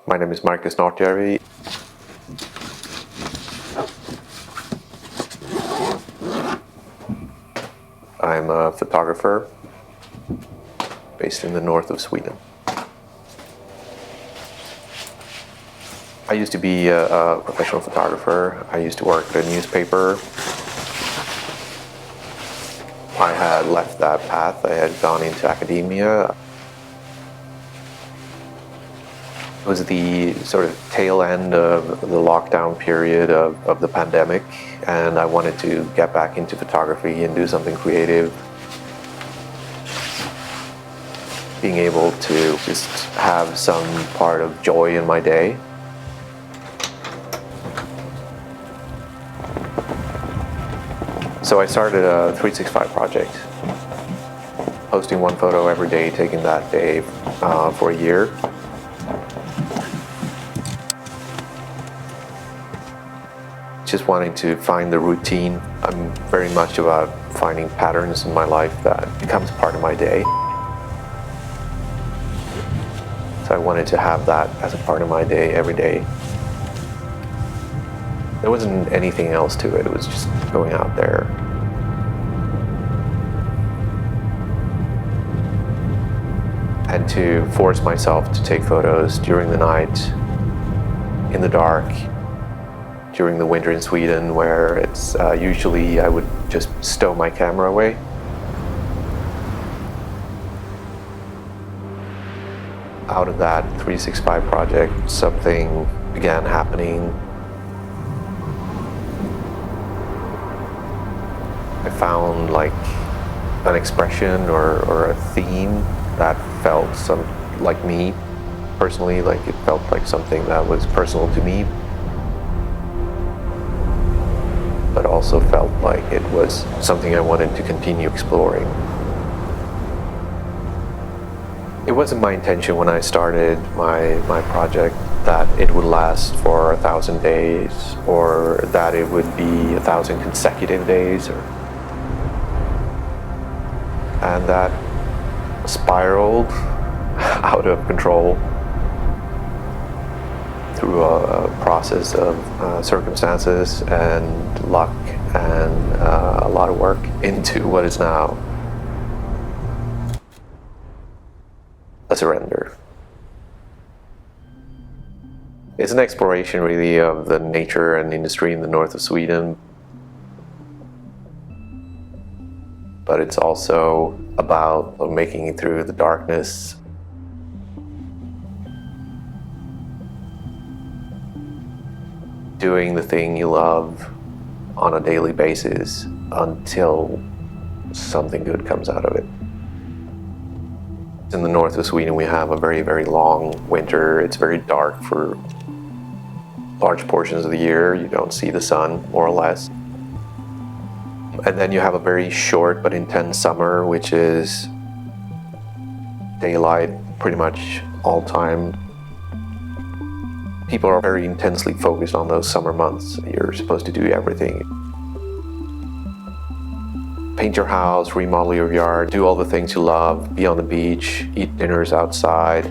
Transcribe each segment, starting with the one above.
My name is Markus Naarttijärvi. I'm a photographer based in the north of Sweden. I used to be a professional photographer. I used to work at a newspaper. I had left that path. I had gone into academia. It was the sort of tail end of the lockdown period of the pandemic, and I wanted to get back into photography and do something creative. Being able to just have some part of joy in my day. So I started a 365 project, posting one photo every day, taking that day for a year. Just wanting to find the routine. I'm very much about finding patterns in my life that becomes part of my day. So I wanted to have that as a part of my day every day. There wasn't anything else to it. It was just going out there. And to force myself to take photos during the night, in the dark, during the winter in Sweden, where it's usually I would just stow my camera away. Out of that 365 project, something began happening. I found like an expression or a theme that felt like me personally, like it felt like something that was personal to me, but also felt like it was something I wanted to continue exploring. It wasn't my intention when I started my project that it would last for 1,000 days or that it would be 1,000 consecutive days, and that spiraled out of control through a process of circumstances and luck and a lot of work into what is now a surrender. It's an exploration really of the nature and industry in the north of Sweden, but it's also about making it through the darkness. Doing the thing you love on a daily basis until something good comes out of it. In the north of Sweden we have a very, very long winter. It's very dark for large portions of the year. You don't see the sun, more or less. And then you have a very short but intense summer, which is daylight pretty much all time. People are very intensely focused on those summer months. You're supposed to do everything. Paint your house, remodel your yard, do all the things you love, be on the beach, eat dinners outside.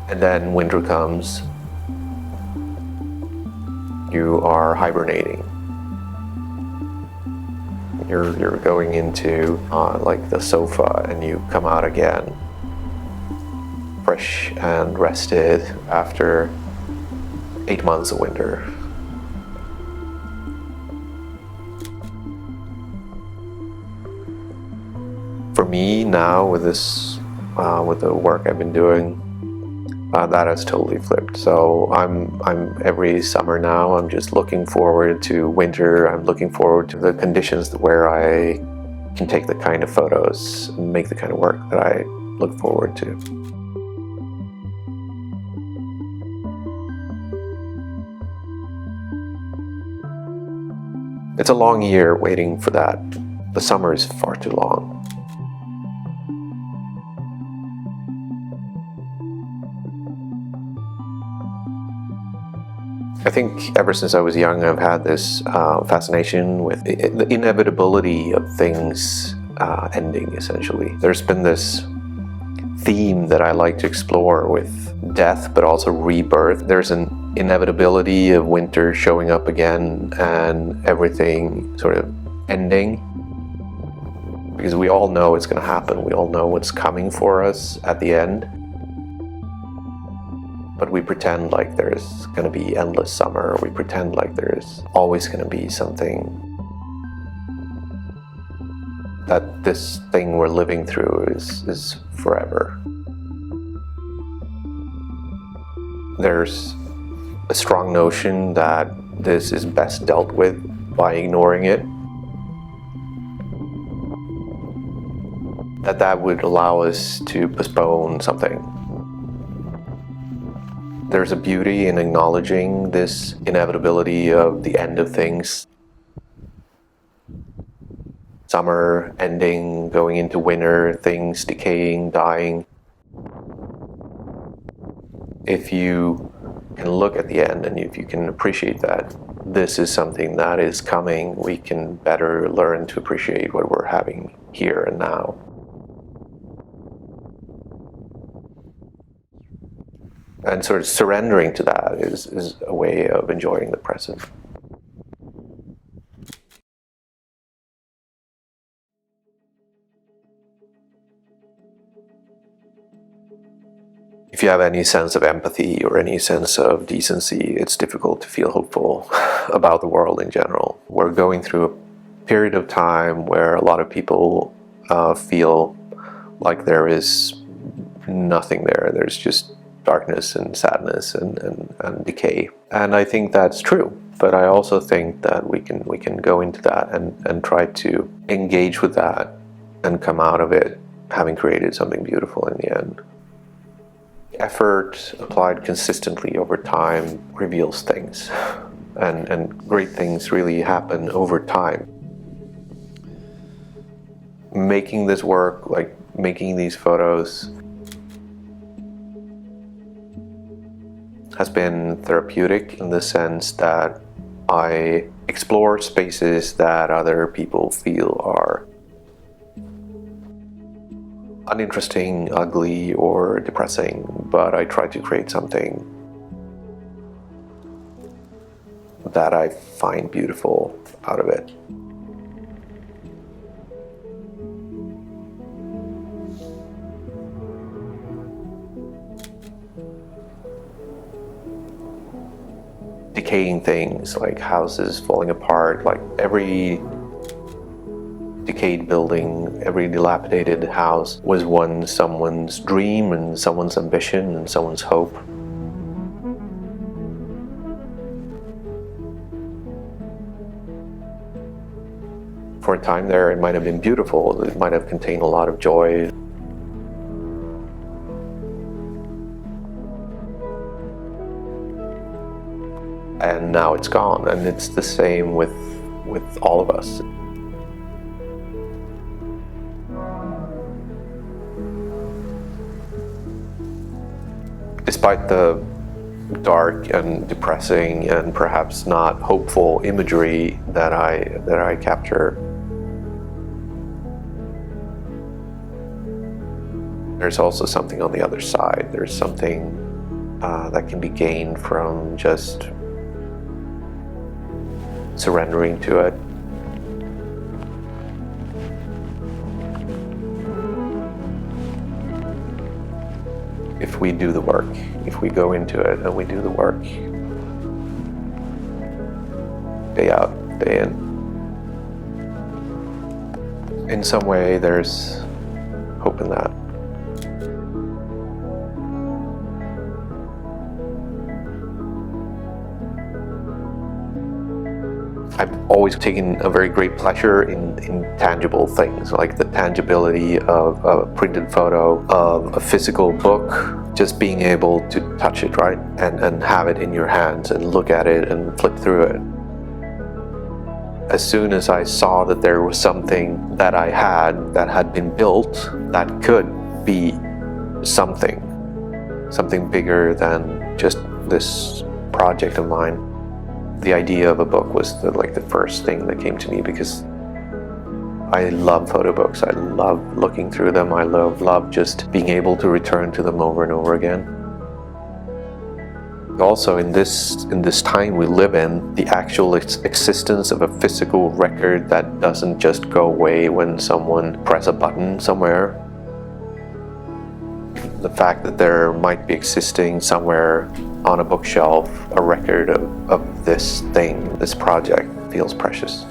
And then winter comes. You are hibernating. You're going into like the sofa, and you come out again fresh and rested after 8 months of winter. For me now, with this, with the work I've been doing, that has totally flipped. So I'm every summer now, I'm just looking forward to winter. I'm looking forward to the conditions where I can take the kind of photos and make the kind of work that I look forward to. It's a long year waiting for that. The summer is far too long. I think ever since I was young, I've had this fascination with the inevitability of things ending, essentially. There's been this theme that I like to explore with death, but also rebirth. There's an inevitability of winter showing up again and everything sort of ending. Because we all know it's going to happen. We all know what's coming for us at the end. But we pretend like there's going to be endless summer. We pretend like there's always going to be something, that this thing we're living through is forever. There's a strong notion that this is best dealt with by ignoring it. That would allow us to postpone something. There's a beauty in acknowledging this inevitability of the end of things. Summer ending, going into winter, things decaying, dying. If you can look at the end and if you can appreciate that this is something that is coming, we can better learn to appreciate what we're having here and now. And sort of surrendering to that is a way of enjoying the present. If you have any sense of empathy or any sense of decency, it's difficult to feel hopeful about the world in general. We're going through a period of time where a lot of people feel like there is nothing there. There's just darkness and sadness and decay. And I think that's true. But I also think that we can go into that and try to engage with that and come out of it having created something beautiful in the end. Effort applied consistently over time reveals things. And great things really happen over time. Making this work, like making these photos, has been therapeutic in the sense that I explore spaces that other people feel are uninteresting, ugly, or depressing, but I try to create something that I find beautiful out of it. Decaying things like houses falling apart, like every decayed building, every dilapidated house was once someone's dream and someone's ambition and someone's hope. For a time there, it might have been beautiful, it might have contained a lot of joy. And now it's gone, and it's the same with all of us. Despite the dark and depressing and perhaps not hopeful imagery that I capture, there's also something on the other side. There's something that can be gained from just surrendering to it. If we do the work, if we go into it and we do the work, day out, day in some way there's hope in that. I've always taken a very great pleasure in tangible things, like the tangibility of a printed photo, of a physical book, just being able to touch it, right? And have it in your hands and look at it and flip through it. As soon as I saw that there was something that I had that had been built that could be something bigger than just this project of mine, the idea of a book was the first thing that came to me, because I love photo books. I love looking through them. I love just being able to return to them over and over again. Also, in this time we live in, the actual existence of a physical record that doesn't just go away when someone press a button somewhere. The fact that there might be existing somewhere on a bookshelf a record of this thing, this project, feels precious.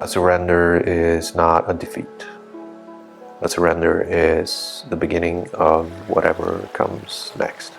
A surrender is not a defeat. A surrender is the beginning of whatever comes next.